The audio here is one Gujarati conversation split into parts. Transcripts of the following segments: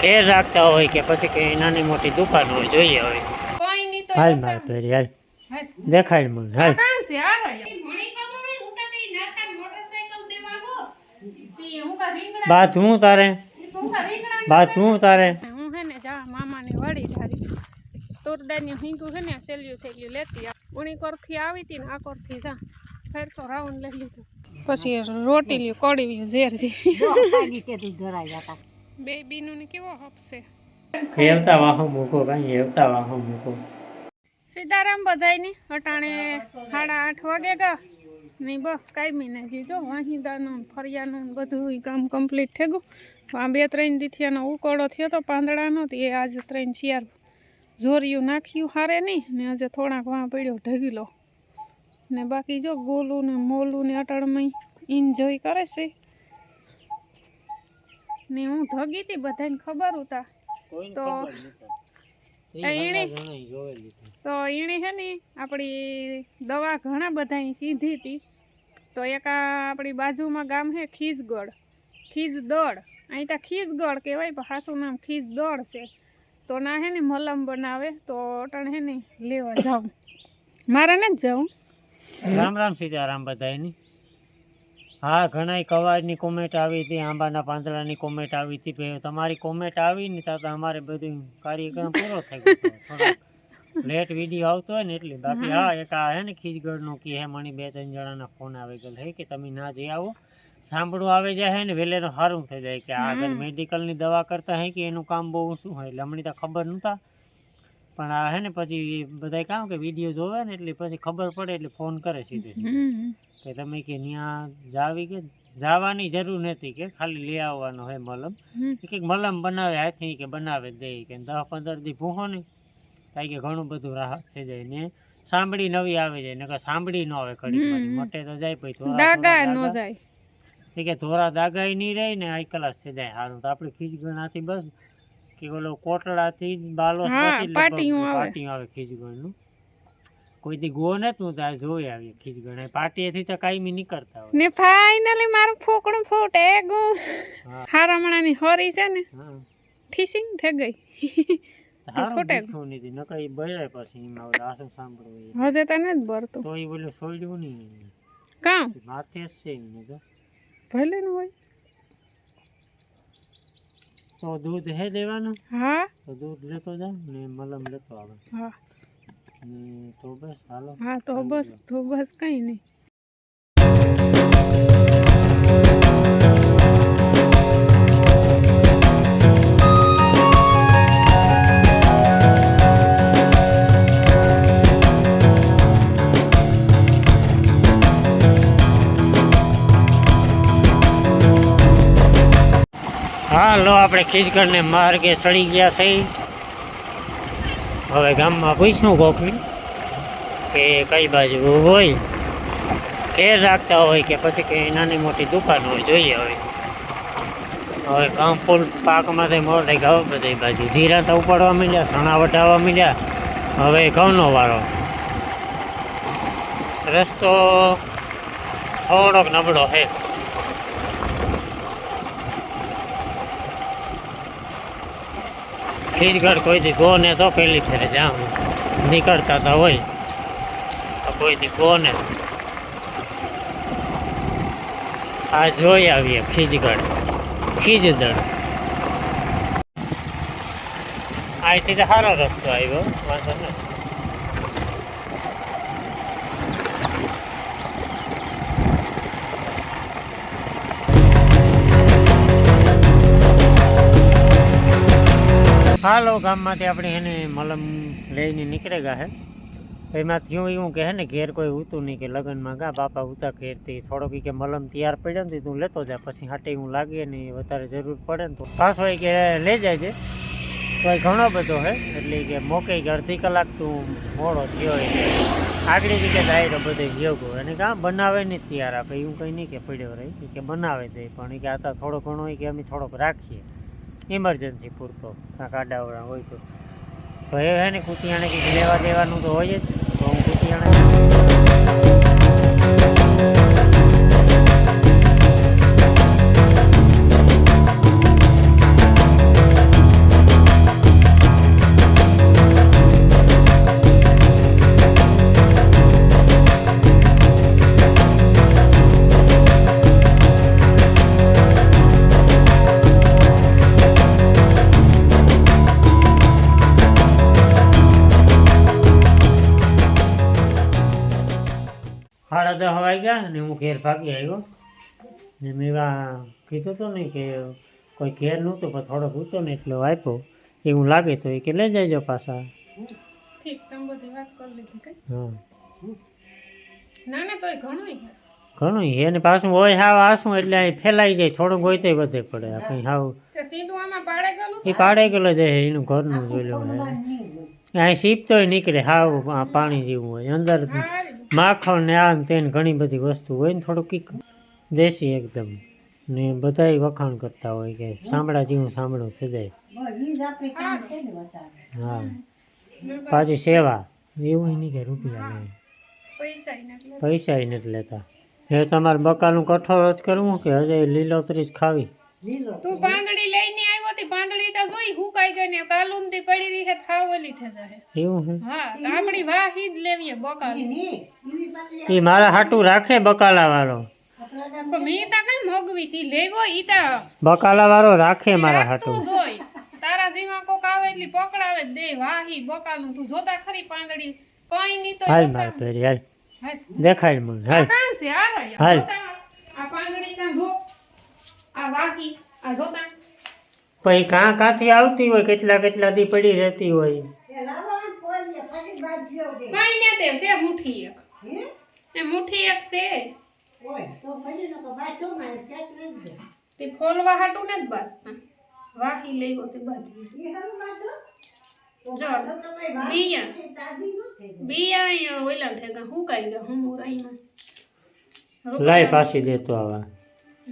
ઘેર રાખતા હોય કે પછી કઈ નાની મોટી દુકાન હોય જોઈએ હવે કોઈ નહીં તો હાલ માર પેરી હાલ દેખાડ મને હાલ કામ છે હાલ મને ખબર હોય હું તો તે નાખા મોટરસાઇકલ દેવાનો તે હું કા રીંગણા બાત હું તારે હું કા રીંગણા બાત હું તારે હું હે ને જા મામાની વાડી ધારી તોરદાની હિંગુ હે ને સેલ્યુ લેતી ઉણી કોરથી આવી હતી ને આ કોરથી જા ફેર તો રાઉન્ડ લઈ લીધું પછી રોટી લ્યો કોડી લ્યો ઝેરજી બે બીનું ને કેવો હપશે એવતા વાહો મૂકો કઈ એવતા વાહો મૂકો સીતારામ બધાયની અટાણે 8:30 વાગે ગા નહીં બસ કાંઈ મહિના જીજો વાહિંદાનું ફરિયાનું બધું કામ કમ્પ્લીટ થઈ ગયું આ 2-3 દીથિયાનો ઉકોળો થયો તો પાંદડાનો એ આજે 3-4 જોરિયું નાખ્યું હારે નહીં ને આજે થોડાક વાં પડ્યો ઢગીલો ને બાકી જો ગોલું ને મોલું ને અટાણમાં એન્જોય કરે છે ને હું ધગી હતી બધાને ખબર હતા તો એણે હે ને આપણી દવા ઘણા બધા સીધી હતી તો એક આપણી બાજુમાં ગામ છે ખીજગઢ ખીજદળ અહીં ત્યાં ખીજગઢ કહેવાય પણ ખાસું નામ ખીજદળ છે તો ના હે ને મલમ બનાવે તો અટાણ હે ને લેવા જાઉં મારે ને જ જાઉં રામ રામ સીતારામ બધાયની હા ઘણા કવાજની કોમેન્ટ આવી હતી આંબાના પાંદડાની કોમેન્ટ આવી હતી તમારી કોમેન્ટ આવી ને તો અમારે બધું કાર્યક્રમ પૂરો થઈ ગયો થોડોક લેટ વિડીયો આવતો હોય ને એટલે બાકી હા એક આ હે ને ખીજગઢનું કે હે મણી 2-3 જણાના ફોન આવી ગયેલ હે કે તમે ના જઈ આવો સાંભળવું આવે જાય હે ને વેલેનો સારું થઈ જાય કે આગળ મેડિકલની દવા કરતા હે કે એનું કામ બહુ શું હોય એટલે હમણાં તો ખબર નહોતા પણ આ હે ને પછી બધા કામ કે વિડીયો જોવે ને એટલે પછી ખબર પડે એટલે ફોન કરે સીધે કે તમે કે ત્યાં જાવી કે જવાની જરૂર નથી કે ખાલી લઈ આવવાનો હોય મલમ કે મલમ બનાવે હાથથી કે બનાવે દે કે 10-15 દી ભૂખો ને કાંઈ કે ઘણું બધું રાહત થઈ જાય ને સાંભળી નવી આવી જાય નકર સાંભળી ન આવે ઘડી મટે તો જાય પછી થોડા ન જાય કે થોડા દાગાઈ નહીં રહી ને આ કલાસ થઈ જાય સારું તો આપણે ખીજગણાથી બસ કે ઓલો કોટડાથી બાલોસ પછી પાટીયું આવે ખીજગણનું કોઈ દી ગો નતું તો જોઈ આવીએ ખીજગણ પાટીએથી તો કાયમી નીકળતા હોય ને ફાઇનલી મારું ફોકણું ફૂટે ગો હારામણાની હોરી છે ને ઠીસિંગ થઈ ગઈ ફૂટે નથી નકઈ બળે પછી એમાં ઓલા આસુ સાંભળવું હજે તને જ ભરતો તો એ બોલ્યો છોડ્યું નહીં કામ માથે છે ને તો ભલે ન હોય તો દૂધ હે દેવાનું હા તો દૂધ લેતો જા ને મલમ લેતો આવે હા ને તો બસ હાલો હા તો બસ કઈ નહીં હાલો આપણે ખીજગઢને માર્ગે ચડી ગયા છે હવે ગામમાં પૂછનું કોકની કે કઈ બાજુ હોય ઘેર રાખતા હોય કે પછી કંઈ નાની મોટી દુકાન હોય જોઈએ હવે કામ ફૂલ પાકમાંથી મોર થઈ ગયા બધી બાજુ જીરા તો ઉપાડવા માંડ્યા સણા વટાવવા માંડ્યા હવે ઘઉંનો વાળો રસ્તો થોડોક નબળો છે ખીજગઢ કોઈ દી ગો ને તો પહેલી ફેરે જામ નીકળતા તો હોય તો કોઈ દી ગો ને આ જોઈ આવીએ ખીજગઢ ખીજદળ અહીંથી તો સારો રસ્તો આવ્યો વાંધો નહીં હાલો ગામમાંથી આપણે એને મલમ લઈને નીકળી ગયા છે એમાં થયું એવું કે હે ને ઘેર કોઈ ઉતું નહીં કે લગ્નમાં ગા બાપા ઉતા ઘેરથી થોડોક કે મલમ તૈયાર પડ્યો ને તું લેતો જા પછી હાટે હું લાગે ને વધારે જરૂર પડે ને તો પાછો કે લઈ જાય છે તો ઘણો બધો છે એટલે કે મોકે કે અડધી કલાક તું મોડો થયો આગળ જગ્યાએ જાય તો બધે યોગો અને કામ બનાવે ને તૈયાર આપે એવું કંઈ નહીં કે પડ્યો રહી કે બનાવે દે પણ કે આ થોડો ઘણો હોય કે અમે થોડોક રાખીએ ઇમરજન્સી પૂરતો કાંક આડાવડા હોય તો હવે હે ને કુતિયાણે કંઈક લેવા દેવાનું તો હોય જ તો હું કુતિયાણે 10 વાગ્યા ને હું ઘેર ભાગી આવ્યો ને મેં કીધું તો નહીં કે કોઈ ઘેર નહોતું પણ થોડોક ઊંચો ને એટલો આપ્યો એવું લાગે તો એ કે લઈ જાય પાછા. ઠીક, તમે બધી વાત કરી લીધી કઈ? હા, ના ના તોય ઘણું ઘણું એને પાછું હોય હાવ આસું એટલે અહીં ફેલાઈ જાય, થોડુંક હોય તો વધે પડે. આ કંઈ હાવ તે સીધું આમાં પાડે ગયેલું એ પાડે ગયેલો જાય એનું ઘરનું જોઈ લો. અહીં સીપ તોય નીકળે હાવ પાણી જેવું હોય અંદર, માખણ ને આ ને તેને ઘણી બધી વસ્તુ હોય ને થોડુંક કીક દેશી એકદમ ને બધાય વખાણ કરતા હોય કે સાંભળા જેવું સાંભળું થઈ જાય. હા, પાછી સેવા એવું નહીં કે રૂપિયા લે, પૈસા નથી લેતા. એ તમારે બકાલું કઠોળ જ કરવું કે હજે લીલોતરી જ ખાવી? તું પાંદડી લઈને આવ્યો હતી, પાંદડી તો જોઈ હુકાઈ ગઈ ને કાલુમથી પડી રહી છે, થાવલી થઈ જાય. એવું હે? હા, તો આપણી વાહી જ લેવીએ બકાલી. એ મારા હાટું રાખે બકાલા વાળો, પણ મી તા કઈ મોગવી તી લેવો ઈ તા બકાલા વાળો રાખે મારા હાટું. તું જોઈ તારા જીમાં કોક આવે એટલે પકડાવે દે વાહી બકાલું. તું જોતા ખરી પાંદડી કોઈ નહીં તો હાલ માર પેરી હાલ, દેખાય મને હાલ કામ છે. હાલ. આ પાંદડી તા જો, આ વાહી આ જોતા પછી કાંથી આવતી હોય, કેટલા દી પડી રહેતી હોય. કઈ ને તે છે મુઠ્ઠી એક, એ મુઠ્ઠી એક છે તે ખોલવા હાટું ને જ બાદ વાહી લેવો તે બાદ જો બિયા ઓલા થઈ ગયા હુકાઈ ગયા હું રાઈમાં લાય પાછી દેતો આવા.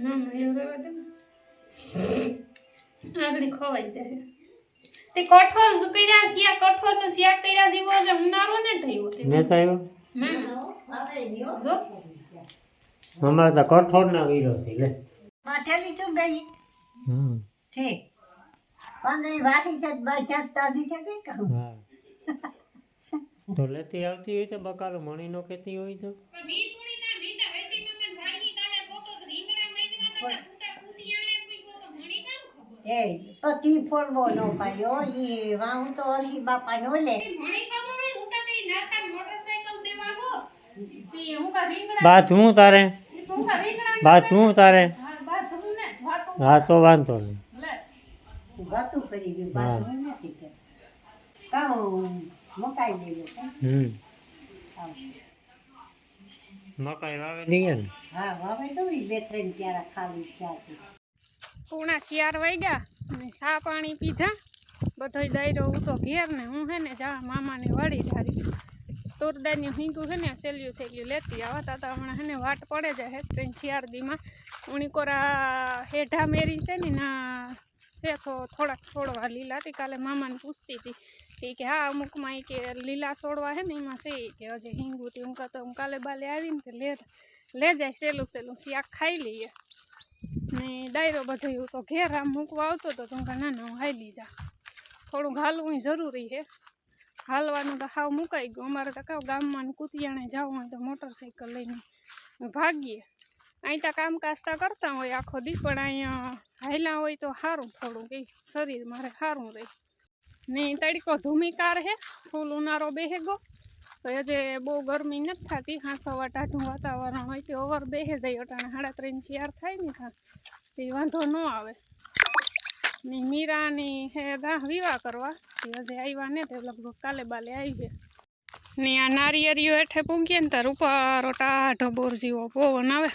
ના ના એવું રહેવા દે ને, આગળ ખવાઈ જાય. તે કઠોળ કર્યા સિયા, કઠોળનું સિયા કર્યા જેવો જે ઉનાળો ને થયો તે ને થયો. જો અમારે તો કઠોળના વિરોધી લે. માથેલી તો ગઈ ઠીક પાંદડી વાલી છે બાઈ ચાર તાજી છે કે કહું હા, તો લેતી આવતી હોય તો બકાલો મણી નો કેતી હોય તો મી તુણી ના મીઠા વેસી મને ભાડી કાલે પોતો રીંગણા મેજવા તા કુતા કુતિયાને કોઈ કો તો મણી કામ ખબર એ પતિ ફોડવો નો પાડ્યો ઈ વાહુ તો હરી બાપા નો લે મણી ખબર હોય ઉતા તે નાખા મોટરસાઇકલ દેવા ગો તે હું કા રીંગણા બાત હું તારે હું કા રીંગણા બાત હું તારે હા બાદ તું ને વાતો હા તો વાંધો નહીં. લે વાતું કરી ગયું બાત નથી કે કામ મકાઈ લેજો મકાઈ વાવે દઈએ ને. હા વાવે તો ઈ બે ત્રણ ક્યારા ખાલી ચાતી પૂણા શિયાર વઈ ગયા ને ચા પાણી પીધા બધોય દાયરો ઉતો ઘેર ને હું હે ને જા મામાની વાડી ધારી તોરદાની હિંગું હે ને સેલ્યું લેતી આવતા હતા. હમણાં હે ને વાટ પડે જાય ત્રણ શિયાર દીમાં ઉણી કોરા હેઢા મેરી છે ને ના છે તો થોડાક છોડવા લીલા હતી. કાલે મામાને પૂછતી હતી એ કે હા અમુકમાં એ કે લીલા છોડવા હે ને એમાં છે કે હજી હિંગુથી હું કહેતો હું કાલે બાલે આવીને તે લે જાય સહેલું શાક ખાઈ લઈએ ને ડાયરો બધો એવું તો ઘેર આમ મૂકવા આવતો હતો તો હું ના ના હું હાલી જા થોડુંક હાલવું જરૂરી છે. હાલવાનું તો હાવ મુકાઈ ગયું. અમારે તો કહું ગામમાં કુતિયાણે જવું હોય તો મોટરસાઇકલ લઈને ભાગીએ. અહીં તો કામકાજ કરતા હોય આખો દી પણ અહીંયા હાયલા હોય તો સારું થોડું કંઈ શરીર મારે સારું રહે ને તડકો ધૂમિકાર હે ફૂલ ઉનાળો બેહે ગયો તો હજે બહુ ગરમી નથી થતી. હાંસવા ટાઢું વાતાવરણ હોય તે ઓવર બેહે જાય અટાણે 3:30 4 થાય ને તે વાંધો ન આવે ને મીરાની હે ગાહ વિવાહ કરવા હજે આવ્યા ને તે લગભગ કાલે બાલે આવી ને આ નારિયેરીઓ હેઠે પૂગીએ ને તાર ઉપર ટાઢો બોર જેવો પવન આવે.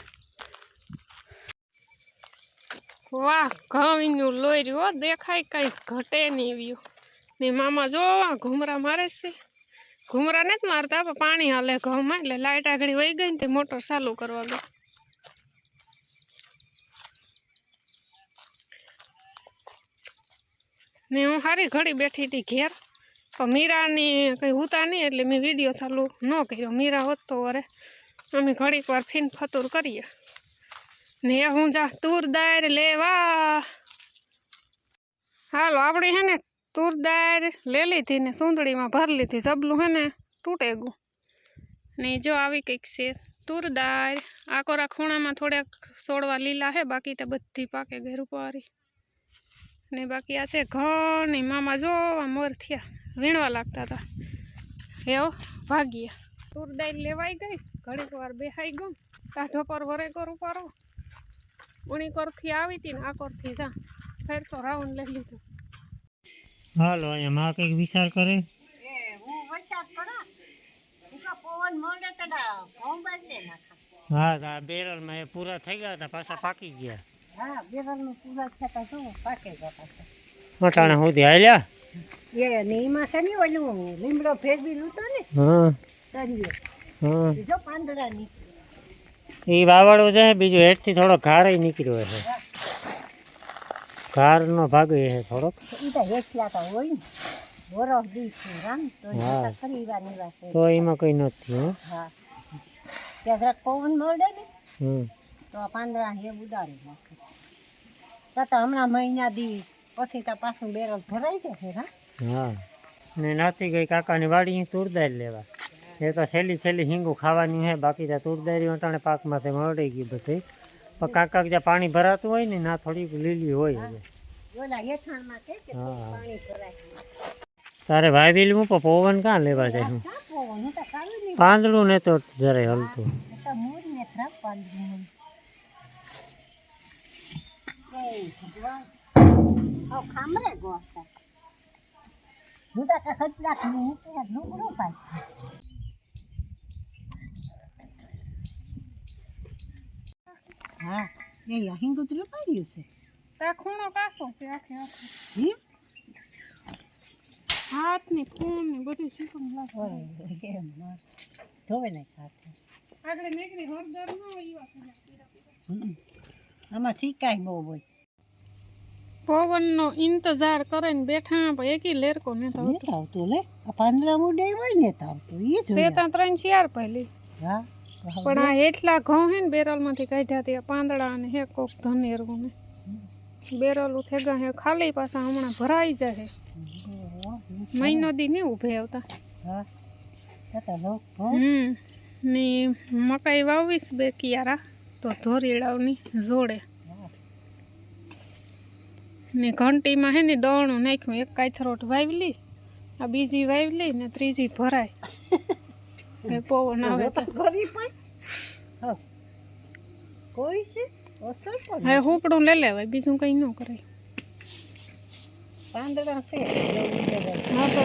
વાહ ઘઉંનું લોર્યું દેખાય કઈ ઘટે નહીં વ્યૂ ને મામા જો ઘૂમરા મારે છે. ઘૂમરા નથી મારતા પણ પાણી હાલે ઘઉંમાં એટલે લાઇટ આગળ વહી ગઈ ને તે મોટર ચાલુ કરવા ગઈ. ને હું સારી ઘડી બેઠી હતી ઘેર પણ મીરાની કંઈ ઉતા નહીં એટલે મેં વિડીયો ચાલુ ન કર્યો. મીરા હોત તો વરે અમે ઘડીક વાર ફીન ફતુર કરીએ ને હું જા તુર દાળ લેવા. હાલો આપણે હે ને તુર દાળ લે લીધી ને સૂંદડીમાં ભરી લીધી. જબલું હે ને તૂટે ગયું ને જો આવી કંઈક છે તુર દાળ. આ કોરા ખૂણામાં થોડાક છોડવા લીલા હે બાકી તો બધી પાકે ગઈ રૂપારી ને બાકી આ છે ઘણ ને મામા જો મોર થયા વીણવા લાગતા હતા એવો ભાગ્યા. તુર દાળ લેવાઈ ગઈ ઘડીક વાર બેહાઈ ગયું કાઢો પર વરે કરું પારો ઉણી કરથી આવી હતી ને આ કરથી જા ફેર તો રાઉન્ડ લઈ લીધું. હાલો અહીંયા માં કંઈક વિચાર કરે. એ હું વરસાદ પડે ઉકા પવન મળે તો ઘઉં બાંધે નાખા. હા આ બેરલમાં એ પૂરા થઈ ગયા હતા પાછા પાકી ગયા. હા બેરલનું પૂરા થતા શું પાકે જતા છે. અટાણે સુધી હાલ્યા. એ નીમાં છે ને ઓલું લીમડો ફેરવી લૂતો ને હા કરીએ હા જો પાંદડાની એ વાવાળો છે બીજું હેઠથી થોડો ઘાર નીકળ્યો છે. ઘારનો ભાગ એ છે થોડોક. એ તો હેઠલા તો હોય ને વરસ દીશ રામ તો હા. ખરી વાની વાત છે. તો એમાં કંઈ નથી હો. હા ત્યાં જરાક પવન મળે ને હમ તો આ પાંદડા હે ઉડાડી નાખે તો હમણાં મહિના દી પછી તો પાછું બેરલ ભરાઈ જશે હા. હા ને નાથી ગઈ કાકાની વાડી તુરદારી લેવા. એ તો છેલ્લી હિંગું ખાવાની છે બાકી ત્યાં તુરદારી અટાણે પાકમાંથી મળી ગઈ બધી. પણ કાકા જ્યાં પાણી ભરાતું હોય ને ના થોડીક લીલી હોય હવે. ઓલા હેઠાણમાં કે હા. પાણી ભરાય તારે વાવી લેવું પણ પવન ક્યાં લેવા જાય હું ક્યાં પવન હું તો કાઢું નહીં પાંદડું ને તો જરાય હલતું. તો મૂળ ને ખરાબ પાંદડું ભગવાન આવ ખામરે ગોતા હું તો ખચડા ખાલી હું લુકડું પાય હા એ હિંગુતરું પાડ્યું છે ત્યાં ખૂણો કાસો છે આખે આખો હે હાથ ને ખૂણ ને બધું શીખવું લાગે. ઓરે કેમ ધોવે નહીં ખાતે આગળ નીકળી હળદર ન હોય એવા કર્યા. આમાં શીખાય બહુ હોય પવનનો ઇંતજાર કરે ને બેઠા પણ એકી લેરકો ને તો ને આવતું લે આ પાંદડા મુડે હોય ને તો આવતું એ જ હોય. શેતા 3-4 પહેલી હા પણ આ એટલા ઘઉં હે ને બેરલમાંથી કાઢ્યા તે પાંદડા અને હે કોક ધનેરવું ને બેરલ થેગા હે ખાલી પાછા હમણાં ભરાઈ જાય. મહિનો દી નહીં ઊભે આવતા. હા જતા લો ને મકાઈ વાવીશ 2 કિયારા તો ધોરીડાવની જોડે ને ઘંટીમાં હે ને દવણું નાખ્યું. એક કાયથરોટ વાવી લી આ બીજી વાવી લી ને ત્રીજી ભરાય એ પવન આવે તો કરી પણ હા કોઈ છે અસર પણ હવે હુકડું લઈ લેવાય બીજું કંઈ ન કરાય. પાંદડા છે હા તો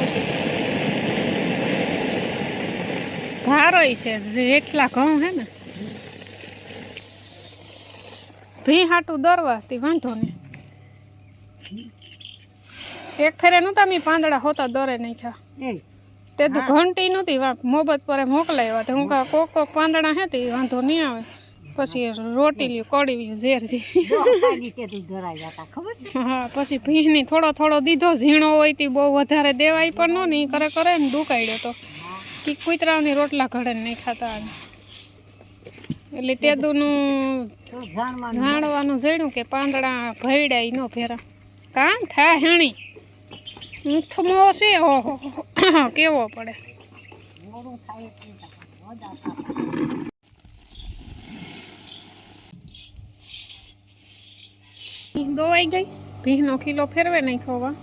ભારોય છે જે એટલા ઘઉં હે ને ભી હાટું દરવા તે વાંધો નહીં. એક ફેરે નહોતા મેં પાંદડા હોતા દરે નાખ્યા એ તે તો ઘંટી નહોતી મોબત પર મોકલાવ્યા તો હું કા કોક પાંદડા હે તે વાંધો નહીં આવે. પછી રોટી લ્યું કડી લ્યું ઝેર જેવી. જો પાણી તે તું ધરાઈ જતા ખબર છે હા પછી ભીની થોડો દીધો ઝીણો હોય તે બહુ વધારે દેવાય પણ ન નહીં કરે ને દુકાડ્યો તો કે કૂતરાઓની રોટલા ઘડે નહીં ખાતા. એટલે તેદુનું તો જાણમાં જાણવાનું જણ્યું કે પાંદડા ભયડાય ન ફેરા કામ થાય હેણી થમો છે ઓહો કેવો પડે. મોડું થાય એટલે વધારે દોવાઈ ગઈ ભીનો કિલો ફેરવે નહીં ખવા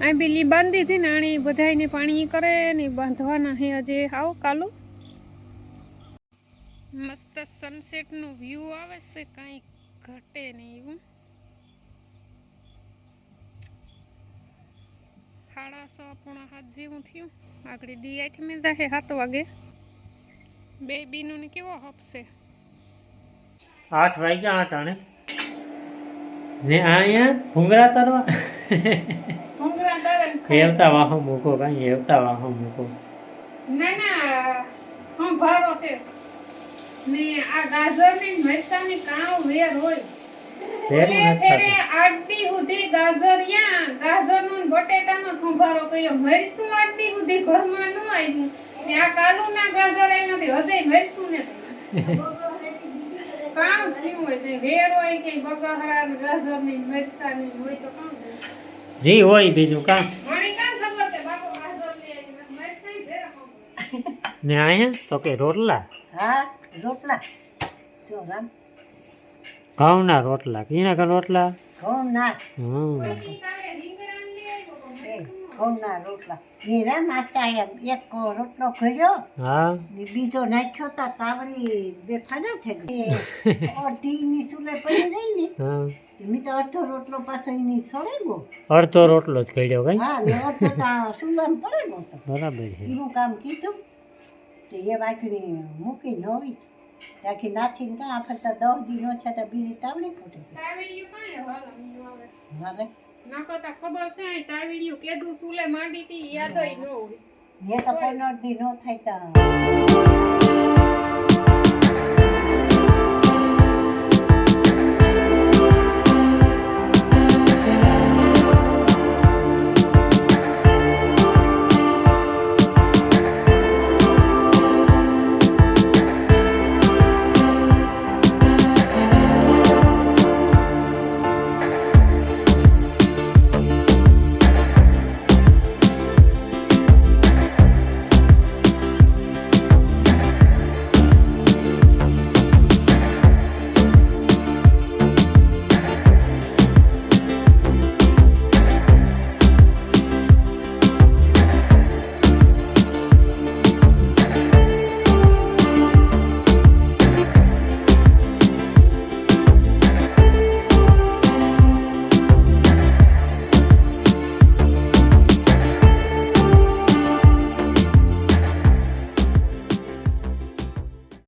આ બીલી બાંધી હતી ને આણી બધાને પાણી કરે ને બાંધવાના હે હજે આવો કાલું. મસ્ત સનસેટનું વ્યૂ આવે છે કાંઈ ઘટે નહીં એવું. 6:30-7 જેવું થયું. આગળ દી આઠ મેં જાહે 7 વાગે. બેબીનું ને કેવો હપશે 8 વાગ્યા અટાણે ને અહીંયા ભૂંગળા તરવા હેવતા વાહો મૂકો કાંઈ હેવતા વાહો મૂકો. ના હું ભારો છે ને આ ગાજર ની મરચાની કાવ વેર હોય ફેરું એટલે નથી ફેરે થતું. આડતી સુધી ગાજરનો ને બટેટાનો સંભારો કર્યો. મરસું આડતી સુધી ઘરમાં ન આવ્યું ને આ કાલુના ગાજર એનાથી હજે મરસું ને કામ થયું હોય ને વેર હોય કે બગહરા ને ગાજર ની મરચાની હોય તો કામ છે. જી હોય બીજું કામ. મારી કામ ખબર છે બાપો ગાજર લે મરચાઈ ભેરા કામ. ને અહીંયા તો કે રોટલા હા રોટલા જો રામ ઘઉંના રોટલા કીના કા રોટલા. ઘઉં ના હમ ઈ કાલે રીંગણાને લઈ આવ્યો તો મરચું ઘઉંના રોટલા નીરા નાસ્તા એમ એક રોટલો ખોલ્યો હા ને બીજો નાખ્યો તો તાવડી બેઠા ન થઈ ગઈ અડધીની સુલે પડી રહી ને હા મેં તો અડધો રોટલો પાછો એની છોડાવ્યો અડધો રોટલો જ કર્યો કઈ હા ને અડધો તો સુલામાં પડી ગયો તો બરાબર છે એનું કામ કીધું તે એ બાજુની મૂકી નવી ત્યાંથી નાથીને કાં આપણે તો 10 દી નો છે તો બીજી તાવડી ફૂટે તાવીડિયું કાંઈ હાલવાનું આવે હાલે નાખો તો ખબર છે આ તાવીડિયું કેદું સુલે માંડી તી યાદ ન હોય એ તો 15 દી નો થાય તો